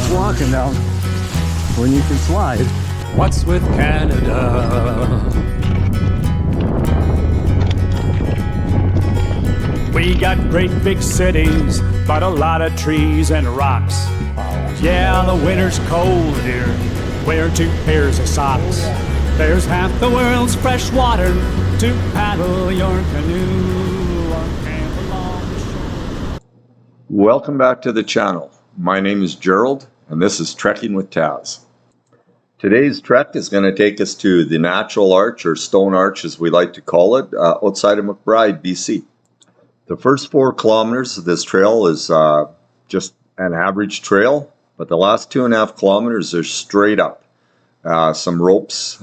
sense walking down when you can slide. What's with Canada? We got great big cities, but a lot of trees and rocks. Yeah, the winter's cold here. Wear 2 pairs of socks. There's half the world's fresh water to paddle your canoe or camp along the shore. Welcome back to the channel. My name is Gerald, and this is Trekking with Taz. Today's trek is going to take us to the Natural Arch, or Stone Arch as we like to call it, outside of Mcbride, BC. The first 4 kilometers of this trail is just an average trail, but the last 2.5 kilometers are straight up. Some ropes,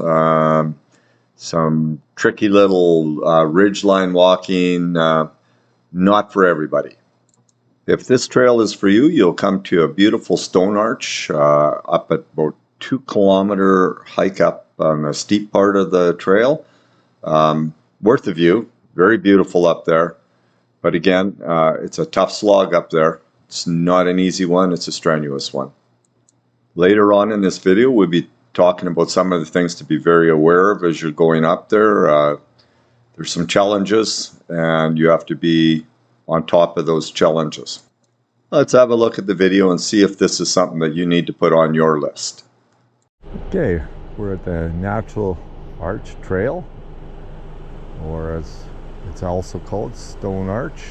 some tricky little ridgeline walking, not for everybody. If this trail is for you, you'll come to a beautiful stone arch up at about 2-kilometer hike up on the steep part of the trail. Worth the view, very beautiful up there. But again, it's a tough slog up there. It's not an easy one, it's a strenuous one. Later on in this video, we'll be talking about some of the things to be very aware of as you're going up there. There's some challenges, and you have to be on top of those challenges. Let's have a look at the video and see if this is something that you need to put on your list. Okay, we're at the Natural Arch Trail, or as it's also called, Stone Arch.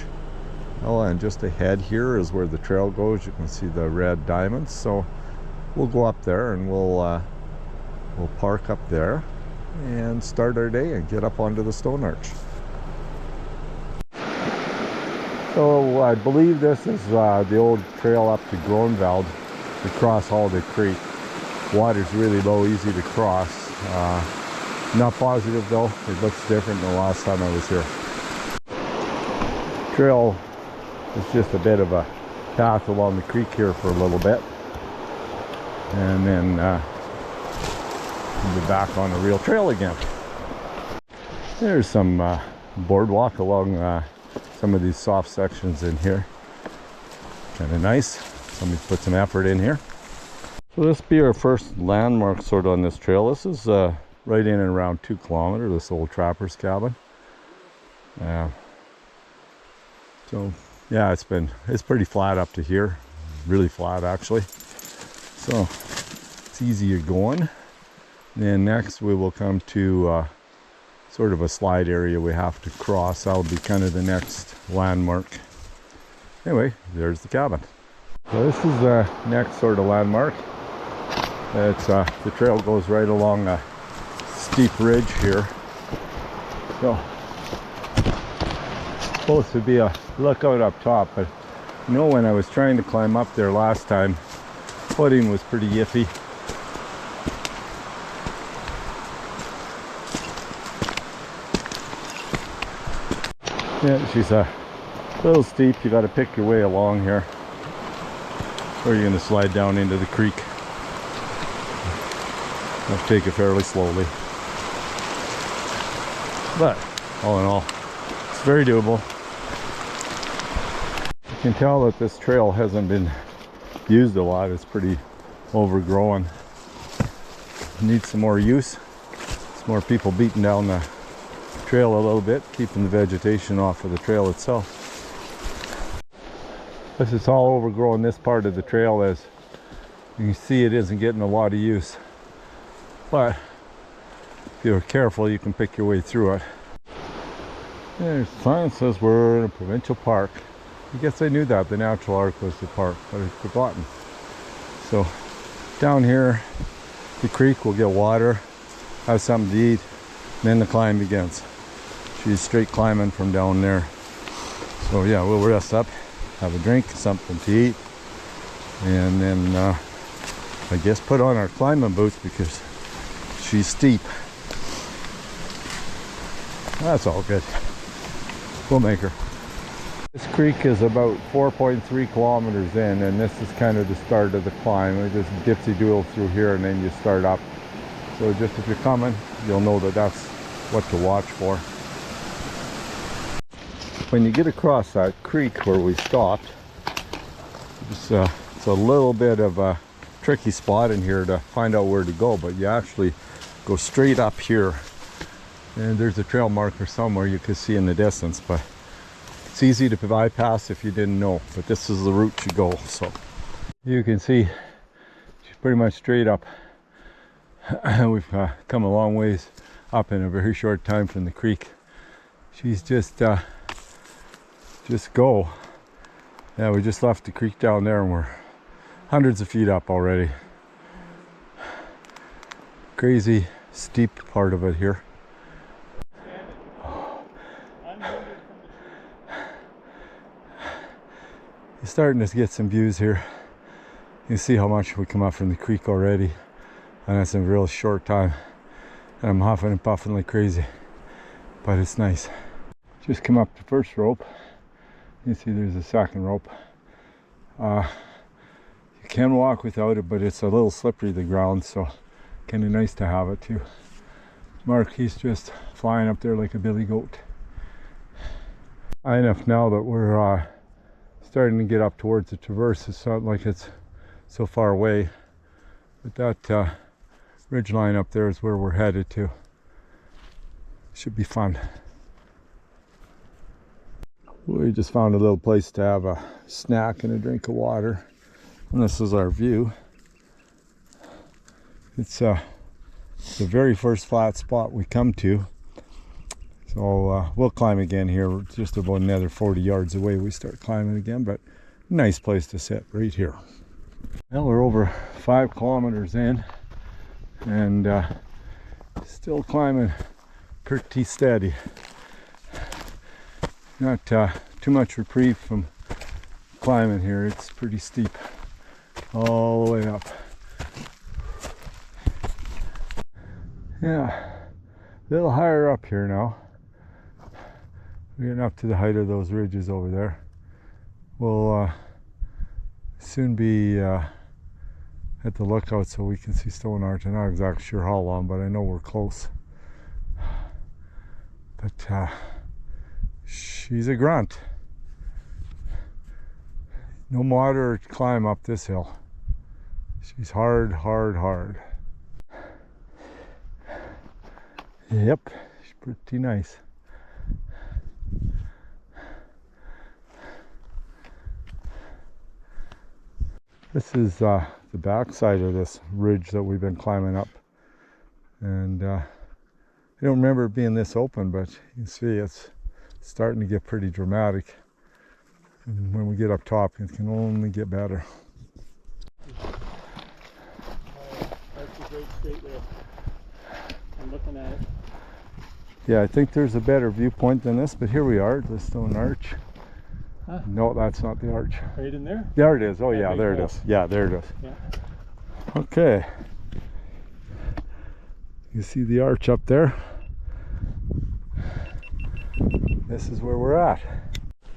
Oh, and just ahead here is where the trail goes. You can see the red diamonds. So we'll go up there and we'll park up there and start our day and get up onto the Stone Arch. So I believe this is the old trail up to GRUNT to cross Holiday Creek. Water's really low, easy to cross. Not positive though, it looks different than the last time I was here. Trail is just a bit of a path along the creek here for a little bit, and then we'll be back on a real trail again. There's some boardwalk along some of these soft sections in here. Kind of nice. Somebody put some effort in here. So this will be our first landmark sort of on this trail. This is right in and around 2 kilometers, this old trapper's cabin. So yeah, it's pretty flat up to here, really flat actually. So it's easier going. Then next we will come to sort of a slide area we have to cross. That'll be kind of the next landmark. Anyway, there's the cabin. So this is the next sort of landmark. It's the trail goes right along a steep ridge here. So supposed to be a lookout up top, but you know, when I was trying to climb up there last time, footing was pretty iffy. Yeah, she's a little steep. You got to pick your way along here, or you're going to slide down into the creek. I'll take it fairly slowly, but all in all, it's very doable. You can tell that this trail hasn't been used a lot. It's pretty overgrown. Needs some more use. Some more people beating down the trail a little bit, keeping the vegetation off of the trail itself. This is all overgrown. This part of the trail is, you can see it isn't getting a lot of use, but if you're careful you can pick your way through it. There's a sign that says we're in a provincial park. I guess I knew that the Natural Arch was the park, but I'd forgotten. So down here the creek, will get water, have something to eat, then the climb begins. She's straight climbing from down there. So yeah, we'll rest up, have a drink, something to eat, and then I guess put on our climbing boots because she's steep. That's all good. We'll make her. This creek is about 4.3 kilometers in, and this is kind of the start of the climb. We just dipsy-doodle through here and then you start up. So just if you're coming, you'll know that that's what to watch for. When you get across that creek where we stopped, it's a little bit of a tricky spot in here to find out where to go, but you actually go straight up here, and there's a trail marker somewhere you can see in the distance, but it's easy to bypass if you didn't know. But this is the route you go, so you can see she's pretty much straight up. We've come a long ways up in a very short time from the creek. She's just go. Yeah, we just left the creek down there and we're hundreds of feet up already. Crazy steep part of it here. You're starting to get some views here. You can see how much we come up from the creek already, and that's in a real short time. And I'm huffing and puffing like crazy, but it's nice. Just come up the first rope. You see there's a second rope. You can walk without it, but it's a little slippery, the ground, so kind of nice to have it too. Mark, he's just flying up there like a billy goat. High enough now that we're starting to get up towards the traverse. It's not like it's so far away, but that ridge line up there is where we're headed to. Should be fun. We just found a little place to have a snack and a drink of water, and this is our view. It's the very first flat spot we come to, so we'll climb again here. We're just about another 40 yards away. We start climbing again, but nice place to sit right here. Well, we're over 5 kilometers in, and still climbing pretty steady. Not too much reprieve from climbing here. It's pretty steep all the way up. Yeah, a little higher up here now. We're getting up to the height of those ridges over there. We'll soon be at the lookout so we can see Stone Arch. I'm not exactly sure how long, but I know we're close. But she's a grunt. No moderate climb up this hill. She's hard, hard, hard. Yep, she's pretty nice. This is the back side of this ridge that we've been climbing up, and I don't remember it being this open, but you can see it's starting to get pretty dramatic, and when we get up top it can only get better. That's a great straight there. I'm looking at it. Yeah, I think there's a better viewpoint than this, but here we are at the Stone Arch. Huh? No, that's not the arch. Right in there? There it is. Oh yeah, big there it hole. is. Yeah, there it is. Yeah. Okay. You see the arch up there? This is where we're at.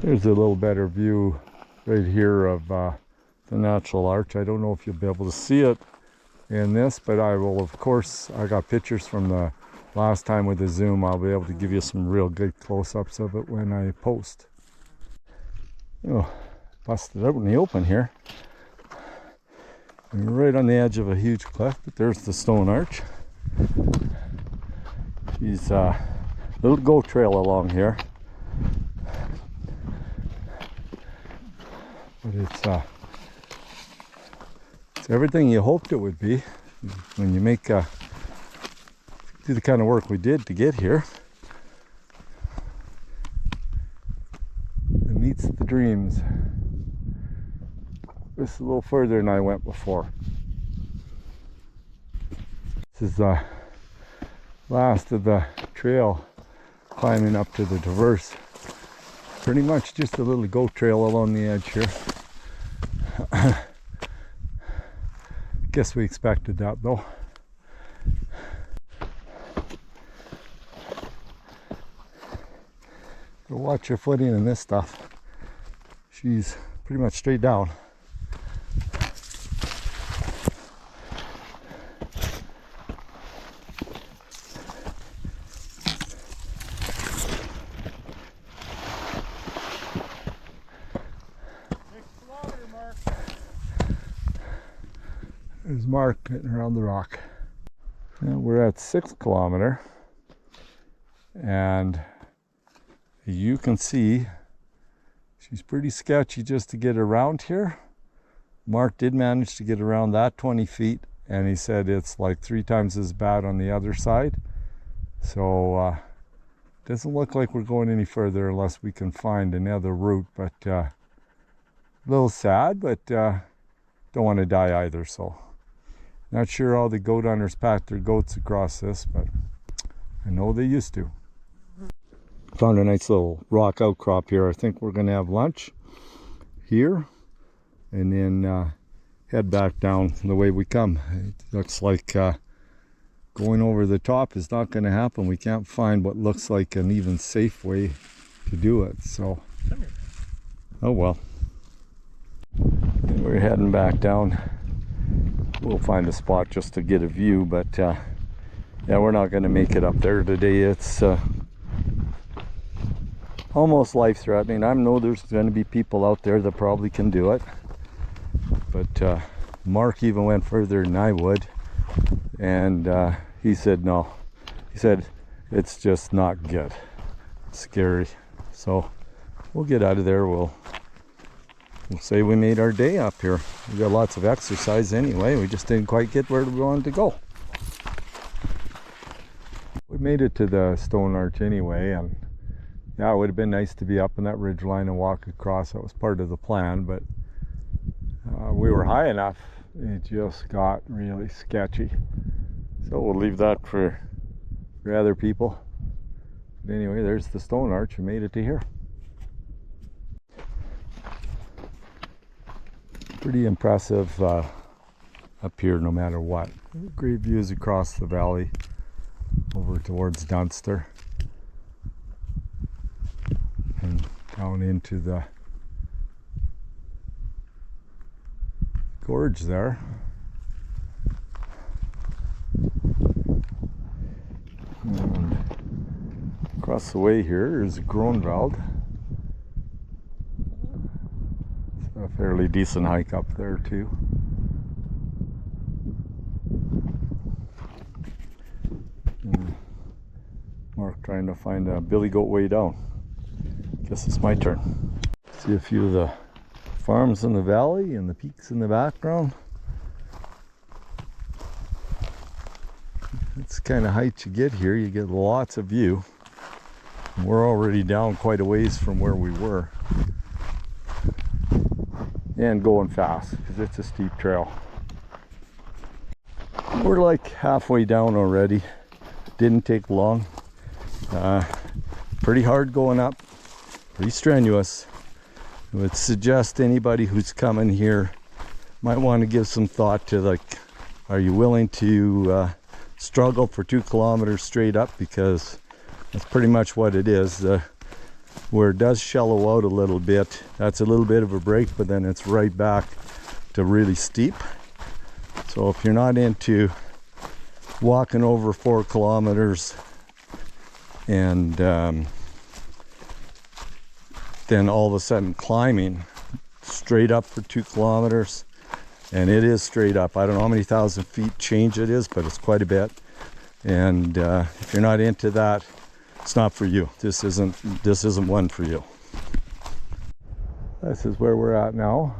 There's a little better view right here of the natural arch. I don't know if you'll be able to see it in this, but I will, of course. I got pictures from the last time with the zoom. I'll be able to give you some real good close-ups of it when I post. Oh, busted out in the open here. And we're right on the edge of a huge cliff, but there's the Stone Arch. She's a little goat trail along here. But it's everything you hoped it would be when you do the kind of work we did to get here. It meets the dreams. This is a little further than I went before. This is the last of the trail climbing up to the traverse. Pretty much just a little goat trail along the edge here. Guess we expected that though. So watch your footing in this stuff. She's pretty much straight down. There's Mark getting around the rock. Now we're at 6th kilometer, and you can see she's pretty sketchy just to get around here. Mark did manage to get around that 20 feet, and he said it's like 3 times as bad on the other side. So doesn't look like we're going any further unless we can find another route, but a little sad, but don't want to die either. So not sure how the goat hunters pack their goats across this, but I know they used to. Found a nice little rock outcrop here. I think we're going to have lunch here and then head back down the way we come. It looks like going over the top is not going to happen. We can't find what looks like an even safe way to do it. So, oh well. And we're heading back down. We'll find a spot just to get a view, but yeah, we're not going to make it up there today. It's almost life-threatening. I know there's going to be people out there that probably can do it, but Mark even went further than I would, and he said no. He said it's just not good. It's scary. So we'll get out of there. We'll say we made our day up here. We got lots of exercise anyway. We just didn't quite get where we wanted to go. We made it to the stone arch anyway, and yeah, it would have been nice to be up in that ridge line and walk across. That was part of the plan, but we were high enough. It just got really sketchy. So we'll leave that for other people. But anyway, there's the stone arch. We made it to here. Pretty impressive up here no matter what. Great views across the valley over towards Dunster and down into the gorge there. And across the way here is Grunwald. A fairly decent hike up there too. And Mark trying to find a billy goat way down. Guess it's my turn. See a few of the farms in the valley and the peaks in the background. It's the kind of height you get here. You get lots of view. And we're already down quite a ways from where we were. And going fast because it's a steep trail. We're like halfway down already. Didn't take long. Pretty hard going up, pretty strenuous. I would suggest anybody who's coming here might want to give some thought to, like, are you willing to struggle for 2 kilometers straight up, because that's pretty much what it is. Where it does shallow out a little bit, that's a little bit of a break, but then it's right back to really steep. So if you're not into walking over 4 kilometers and then all of a sudden climbing straight up for 2 kilometers, and it is straight up. I don't know how many thousand feet change it is, but it's quite a bit. And if you're not into that, it's not for you. This isn't one for you. This is where we're at now.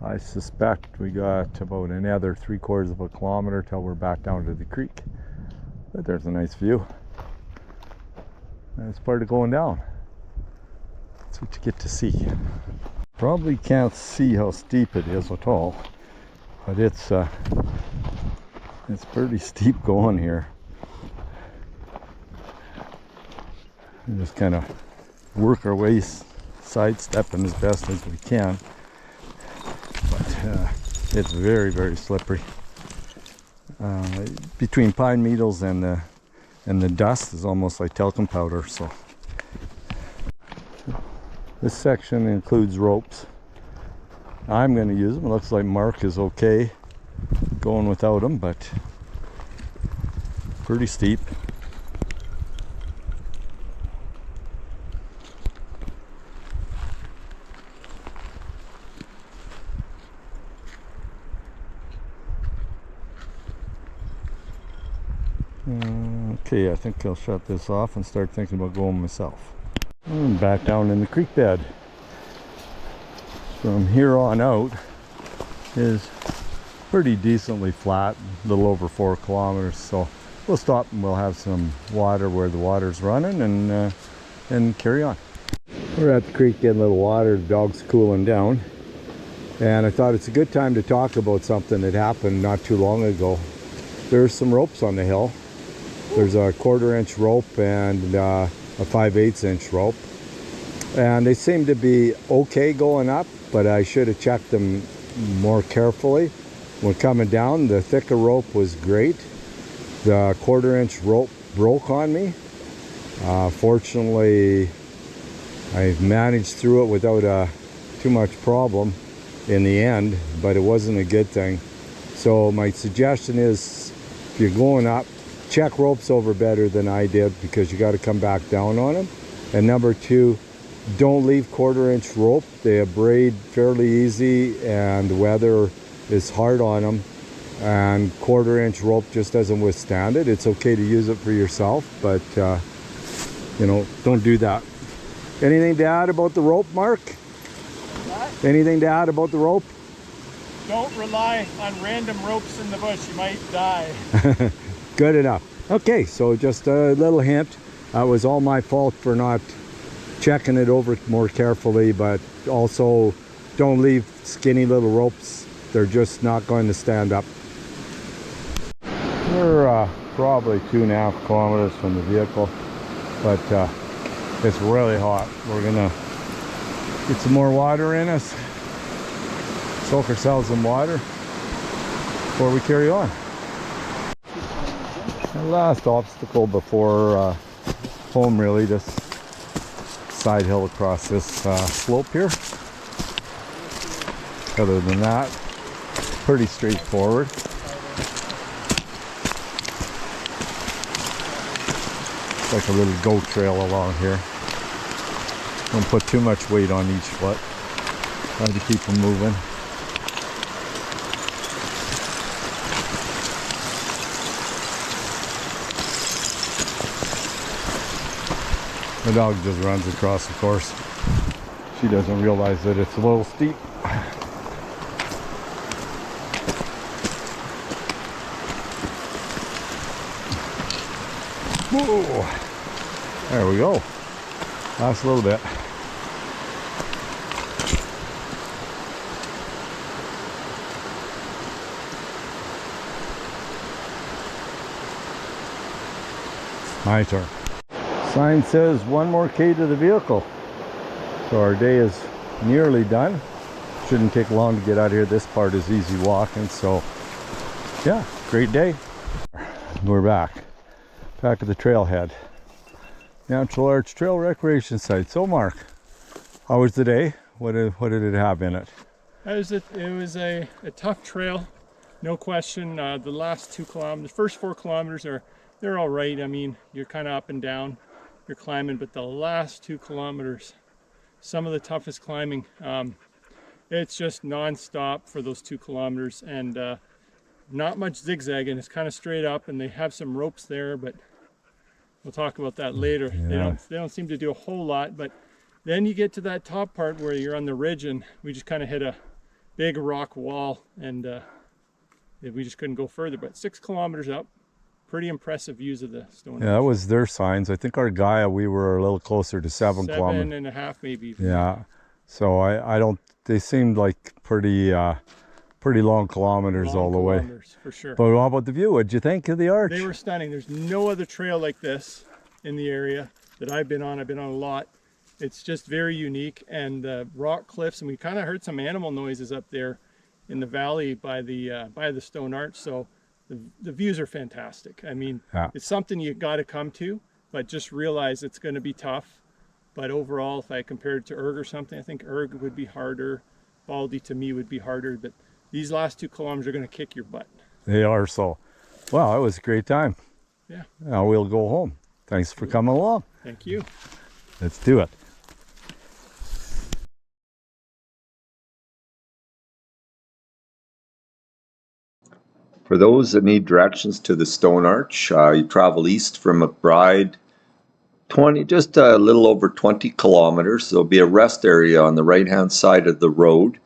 I suspect we got about another 3/4 of a kilometer till we're back down to the creek. But there's a nice view. That's part of going down. That's what you get to see. Probably can't see how steep it is at all, but it's pretty steep going here. And just kind of work our way sidestepping as best as we can, but it's very, very slippery. Between pine needles and the dust is almost like talcum powder. So this section includes ropes. I'm going to use them. It looks like Mark is okay going without them, but pretty steep. Okay, I think I'll shut this off and start thinking about going myself. I'm back down in the creek bed. From here on out is pretty decently flat, a little over 4 kilometers. So we'll stop and we'll have some water where the water's running and carry on. We're at the creek getting a little water, the dog's cooling down. And I thought it's a good time to talk about something that happened not too long ago. There's some ropes on the hill. There's a 1/4 inch rope and a 5/8 inch rope. And they seem to be okay going up, but I should have checked them more carefully. When coming down, the thicker rope was great. The 1/4 inch rope broke on me. Fortunately, I managed through it without too much problem in the end, but it wasn't a good thing. So my suggestion is, if you're going up, check ropes over better than I did, because you got to come back down on them. And number two, don't leave 1/4 inch rope. They abrade fairly easy and the weather is hard on them, and 1/4 inch rope just doesn't withstand it. It's okay to use it for yourself, but you know, don't do that. Anything to add about the rope, Mark? What? Anything to add about the rope? Don't rely on random ropes in the bush. You might die. Good enough. Okay, so just a little hint. That was all my fault for not checking it over more carefully, but also don't leave skinny little ropes. They're just not going to stand up. We're probably 2.5 kilometers from the vehicle, but it's really hot. We're gonna get some more water in us, soak ourselves in water before we carry on. The last obstacle before home, really, this side hill across this slope here. Other than that, pretty straightforward. It's like a little goat trail along here. Don't put too much weight on each foot. Try to keep them moving. The dog just runs across the course. She doesn't realize that it's a little steep. Whoa. There we go. Last little bit. My turn. Sign says 1 more K to the vehicle. So our day is nearly done. Shouldn't take long to get out of here. This part is easy walking, so yeah, great day. We're back at the trailhead. Natural Arch Trail Recreation Site. So Mark, how was the day? What did it have in it? It was a tough trail, no question. The last 2 kilometers, the first 4 kilometers they're all right. I mean, you're kind of up and down, you're climbing, but the last 2 kilometers, some of the toughest climbing. It's just non-stop for those 2 kilometers, and not much zigzagging. It's kind of straight up, and they have some ropes there, but we'll talk about that later. Yeah. They don't seem to do a whole lot, but then you get to that top part where you're on the ridge, and we just kind of hit a big rock wall, and we just couldn't go further. But 6 kilometers up, pretty impressive views of the Stone Arch. Yeah, that was their signs. I think our Gaia, we were a little closer to 7 kilometers. 7.5 maybe. Yeah, so I don't, they seemed like pretty long kilometers all the way. Kilometers, for sure. But how about the view? What'd you think of the arch? They were stunning. There's no other trail like this in the area that I've been on. I've been on a lot. It's just very unique, and rock cliffs, and we kind of heard some animal noises up there in the valley by the Stone Arch. So the views are fantastic. I mean, yeah. It's something you got to come to, but just realize it's going to be tough. But overall, if I compare it to Erg or something, I think Erg would be harder. Baldy to me would be harder, but these last 2 kilometers are going to kick your butt. They are. So, well, it was a great time. Yeah. Now we'll go home. Thanks for coming along. Thank you. Let's do it. For those that need directions to the Stone Arch, you travel east from Mcbride, just a little over 20 kilometers. There'll be a rest area on the right-hand side of the road.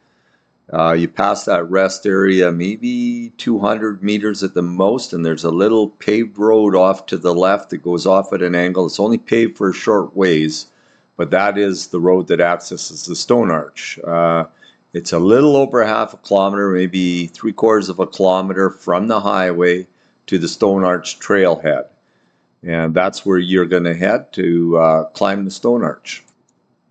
You pass that rest area maybe 200 meters at the most, and there's a little paved road off to the left that goes off at an angle. It's only paved for a short ways, but that is the road that accesses the Stone Arch. It's a little over half a kilometer, maybe 3/4 of a kilometer from the highway to the Stone Arch trailhead. And that's where you're going to head to climb the Stone Arch.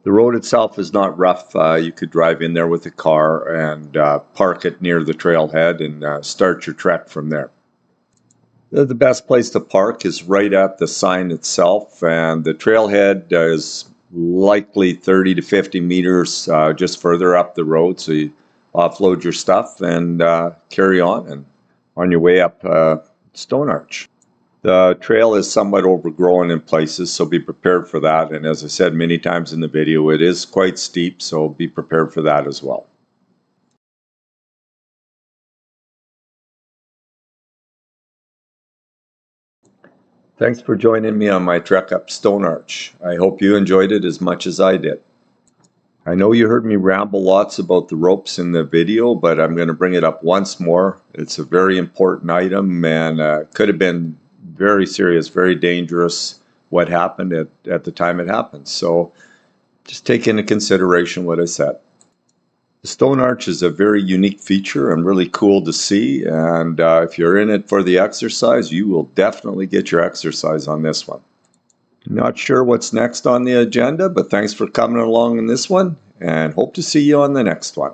The road itself is not rough. You could drive in there with a car and park it near the trailhead and start your trek from there. The best place to park is right at the sign itself, and the trailhead is likely 30 to 50 meters just further up the road, so you offload your stuff and carry on your way up Stone Arch. The trail is somewhat overgrown in places, so be prepared for that. And as I said many times in the video, it is quite steep, so be prepared for that as well. Thanks for joining me on my trek up Stone Arch. I hope you enjoyed it as much as I did. I know you heard me ramble lots about the ropes in the video, but I'm going to bring it up once more. It's a very important item, and could have been very serious, very dangerous what happened at the time it happened. So just take into consideration what I said. The Stone Arch is a very unique feature and really cool to see, and if you're in it for the exercise, you will definitely get your exercise on this one. Not sure what's next on the agenda, but thanks for coming along in this one, and hope to see you on the next one.